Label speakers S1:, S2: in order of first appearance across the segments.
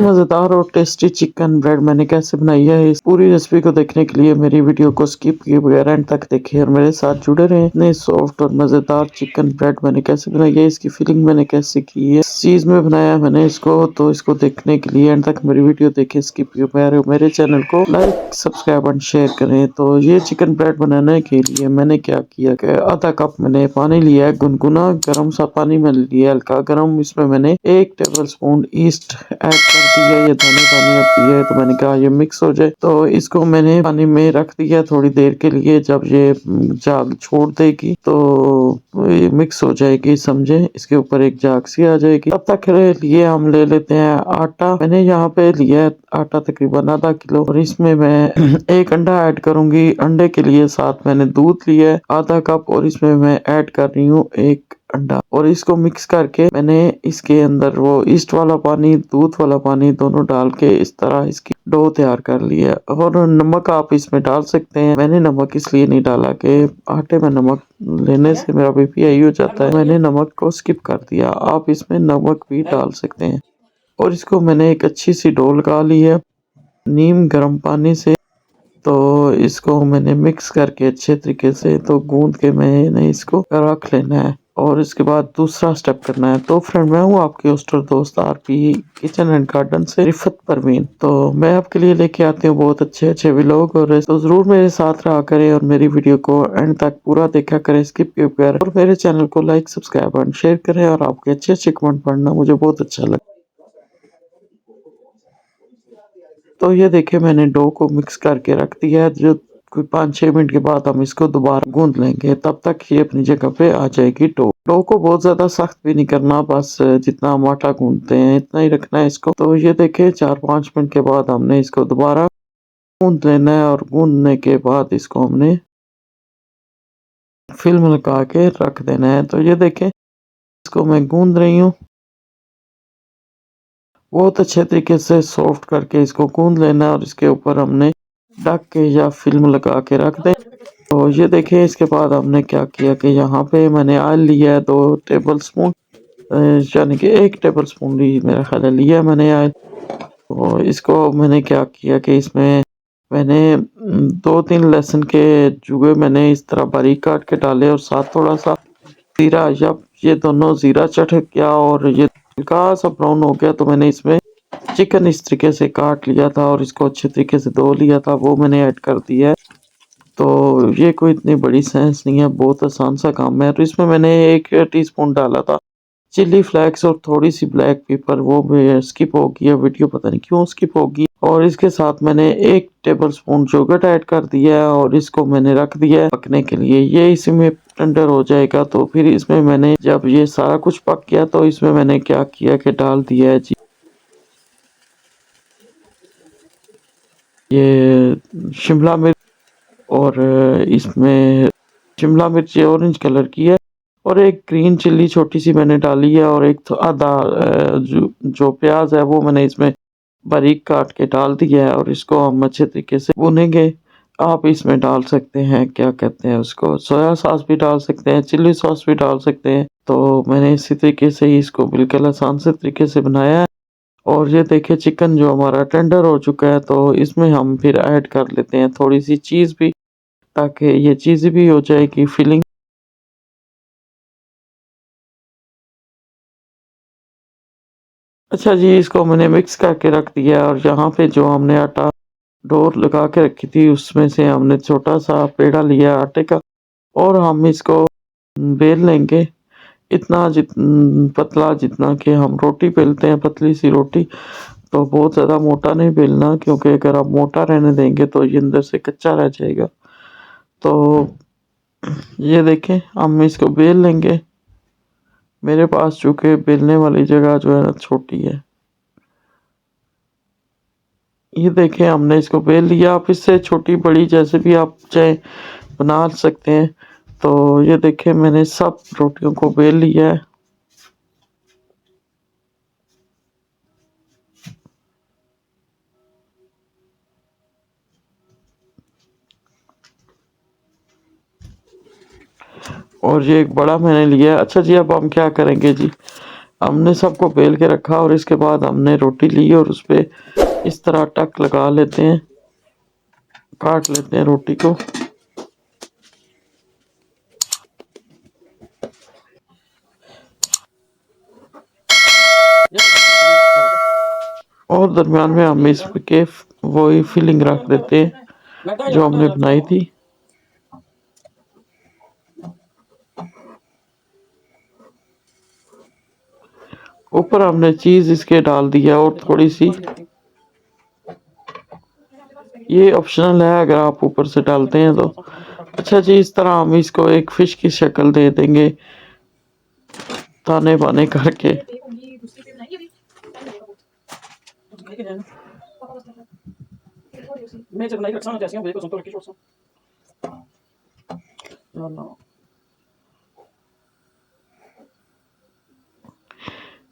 S1: मज़ेदार और tasty chicken bread मैंने कैसे बनाई है, इस पूरी रेसिपी को देखने के लिए मेरी वीडियो को स्किप किए बगैर एंड तक देखिए और मेरे साथ जुड़े रहे। इतने सॉफ्ट और मज़ेदार चिकन ब्रेड मैंने कैसे बनाई है, इसकी फीलिंग मैंने कैसे की है, इस चीज़ में बनाया मैंने इसको, तो इसको देखने के लिए एंड तक मेरी वीडियो देखे स्किप किए बगैर मेरे चैनल को लाइक सब्सक्राइब एंड शेयर करें। तो ये चिकन ब्रेड बनाने के लिए मैंने क्या किया कि आधा कप मैंने पानी लिया है, गुनगुना गर्म सा पानी मैंने लिया हल्का गर्म, इसमें मैंने 1 टेबल स्पून ईस्ट ऐड कर दी है। ये दाने दाने होती है तो मैंने कहा ये मिक्स हो जाए, तो इसको मैंने पानी में रख दिया थोड़ी देर के लिए। जब ये झाग छोड़ देगी तो ये मिक्स हो जाएगी, समझे, इसके ऊपर एक झाग सी आ जाएगी। तब तक लिए हम ले लेते हैं आटा। मैंने यहाँ पे लिया है आटा तकरीबन आधा किलो, और इसमें मैं एक अंडा ऐड करूंगी। अंडे के लिए साथ मैंने दूध लिया है आधा कप, और इसमें मैं ऐड कर रही हूँ एक अंडा, और इसको मिक्स करके मैंने इसके अंदर वो ईस्ट वाला पानी दूध वाला पानी दोनों डाल के इस तरह इसकी डो तैयार कर लिया। और नमक आप इसमें डाल सकते हैं, मैंने नमक इसलिए नहीं डाला कि आटे में नमक लेने से मेरा बीपी हाई हो जाता है, मैंने नमक को स्किप कर दिया। आप इसमें नमक भी डाल सकते हैं। और इसको मैंने एक अच्छी सी डो लगा ली है नीम गर्म पानी से, तो इसको मैंने मिक्स करके अच्छे तरीके से तो गूंद के मैंने इसको रख लेना है। और इसके बाद दूसरा स्टेप करना है। तो फ्रेंड, मैं हूँ आपके होस्टर दोस्त आरपी किचन एंड गार्डन से रिफत परवीन। तो मैं आपके लिए लेके आती हूँ बहुत अच्छे अच्छे व्लॉग, और तो जरूर मेरे साथ रहा करें और मेरी वीडियो को एंड तक पूरा देखा करें स्किप किए बगैर, और मेरे चैनल को लाइक सब्सक्राइब एंड शेयर करें। और आपके अच्छे अच्छे कमेंट पढ़ना मुझे बहुत अच्छा लगता है। तो ये देखिए मैंने डो को मिक्स करके रख दिया है। जो कोई 5-6 मिनट के बाद हम इसको दोबारा गूंद लेंगे, तब तक ये अपनी जगह पे आ जाएगी। डो को बहुत ज्यादा सख्त भी नहीं करना, बस जितना हम आटा गूंदते हैं इतना ही रखना है इसको। तो ये देखिए 4-5 मिनट के बाद हमने इसको दोबारा गूंद लेना है, और गूंदने के बाद इसको हमने फिल्म लगा के रख देना है। तो ये देखें इसको मैं गूंद रही हूँ, बहुत अच्छे तरीके से सॉफ्ट करके इसको गूंद लेना है, और इसके ऊपर हमने ढक के या फिल्म लगा के रख दें। तो ये देखिए इसके बाद हमने क्या किया कि यहाँ पे मैंने ऑयल लिया है 2 टेबल स्पून, यानी कि 1 टेबल स्पून भी मेरा ख्याल है लिया मैंने ऑयल। तो इसको मैंने क्या किया कि इसमें मैंने 2-3 लहसुन के जुगे मैंने इस तरह बारीक काट के डाले, और साथ थोड़ा सा जीरा, जब ये दोनों जीरा चढ़ गया और ये हल्का सा ब्राउन हो गया, तो मैंने इसमें चिकन इस तरीके से काट लिया था और इसको अच्छे तरीके से धो लिया था, वो मैंने ऐड कर दिया है। तो ये कोई इतनी बड़ी साइंस नहीं है, बहुत आसान सा काम है। तो इसमें मैंने 1 टीस्पून डाला था चिली फ्लेक्स और थोड़ी सी ब्लैक पेपर, वो भी स्किप हो गया वीडियो, पता नहीं क्यों स्किप होगी। और इसके साथ मैंने 1 टेबल स्पून योगर्ट ऐड कर दिया है, और इसको मैंने रख दिया है पकने के लिए। ये इसी में टेंडर हो जाएगा। तो फिर इसमें मैंने जब ये सारा कुछ पक गया, तो इसमें मैंने क्या किया कि डाल दिया है जी ये शिमला मिर्च, और इसमें शिमला मिर्च ऑरेंज कलर की है, और एक ग्रीन चिल्ली छोटी सी मैंने डाली है, और एक आधा जो प्याज है वो मैंने इसमें बारीक काट के डाल दिया है, और इसको हम अच्छे तरीके से भुनेंगे। आप इसमें डाल सकते हैं, क्या कहते हैं उसको, सोया सॉस भी डाल सकते हैं, चिल्ली सॉस भी डाल सकते हैं। तो मैंने इसी तरीके से ही इसको बिल्कुल आसान से तरीके से बनाया है। और ये देखिए चिकन जो हमारा टेंडर हो चुका है, तो इसमें हम फिर ऐड कर लेते हैं थोड़ी सी चीज़ भी, ताकि ये चीज़ भी हो जाएगी फिलिंग। अच्छा जी, इसको मैंने मिक्स करके रख दिया, और यहाँ पे जो हमने आटा डोर लगा के रखी थी उसमें से हमने छोटा सा पेड़ा लिया आटे का, और हम इसको बेल लेंगे इतना पतला जितना कि हम रोटी बेलते हैं, पतली सी रोटी। तो बहुत ज़्यादा मोटा नहीं बेलना, क्योंकि अगर आप मोटा रहने देंगे तो ये अंदर से कच्चा रह जाएगा। तो ये देखें हम इसको बेल लेंगे। मेरे पास चूँकि बेलने वाली जगह जो है ना छोटी है, ये देखें हमने इसको बेल लिया। आप इससे छोटी बड़ी जैसे भी आप चाहे बना सकते हैं। तो ये देखें मैंने सब रोटियों को बेल लिया है। और ये एक बड़ा मैंने लिया है। अच्छा जी, अब हम क्या करेंगे जी, हमने सबको बेल के रखा और इसके बाद हमने रोटी ली और उस पर इस तरह टक लगा लेते हैं, काट लेते हैं रोटी को। और दरमियान में हम इसके वही फिलिंग रख देते हैं जो हमने बनाई थी। ऊपर हमने चीज इसके डाल दिया और थोड़ी सी, ये ऑप्शनल है अगर आप ऊपर से डालते हैं तो। अच्छा जी, इस तरह हम इसको एक फिश की शक्ल दे देंगे ताने बाने करके।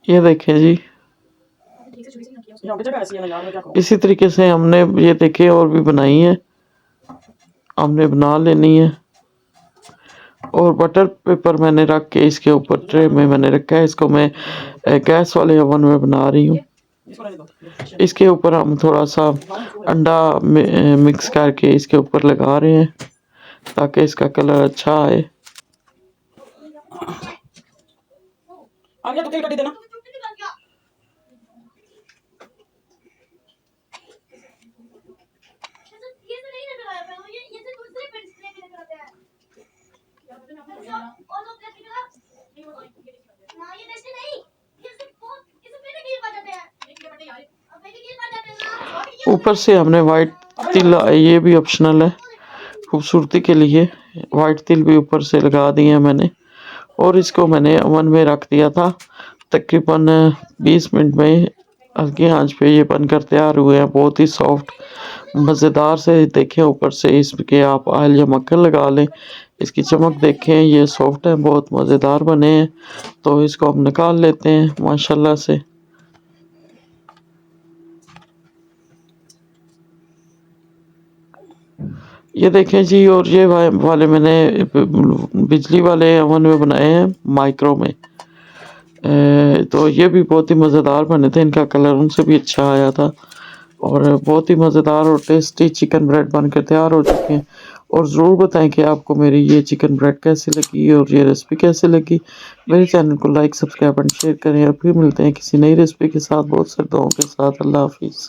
S1: ये देखें जी, इसी तरीके से हमने ये देखे और भी बनाई है, हमने बना लेनी है। और बटर पेपर मैंने रख के इसके ऊपर ट्रे में मैंने रखा है, इसको मैं गैस वाले ओवन में बना रही हूँ। इसके ऊपर हम थोड़ा सा अंडा मिक्स करके इसके ऊपर लगा रहे हैं ताकि इसका कलर अच्छा आए। तो तेल कर देना। ऊपर से हमने वाइट तिल, ये भी ऑप्शनल है खूबसूरती के लिए, वाइट तिल भी ऊपर से लगा दिए मैंने। और इसको मैंने ओवन में रख दिया था तकरीबन 20 मिनट में, हल्की आंच पे ये बनकर तैयार हुए हैं। बहुत ही सॉफ्ट मज़ेदार से, देखें ऊपर से इसके आप ऑयल या मक्खन लगा लें, इसकी चमक देखें, ये सॉफ्ट है, बहुत मज़ेदार बने हैं। तो इसको हम निकाल लेते हैं माशाल्लाह से। ये देखें जी, और ये वाले मैंने बिजली वाले ओवन में बनाए हैं, माइक्रो में। तो ये भी बहुत ही मज़ेदार बने थे, इनका कलर उनसे भी अच्छा आया था और बहुत ही मज़ेदार और टेस्टी चिकन ब्रेड बनकर तैयार हो चुके हैं। और ज़रूर बताएं कि आपको मेरी ये चिकन ब्रेड कैसी लगी और ये रेसिपी कैसी लगी। मेरे चैनल को लाइक, सब्सक्राइब एंड शेयर करें और फिर मिलते हैं किसी नई रेसिपी के साथ, बहुत सारे दुआओं के साथ। अल्लाह हाफिज़।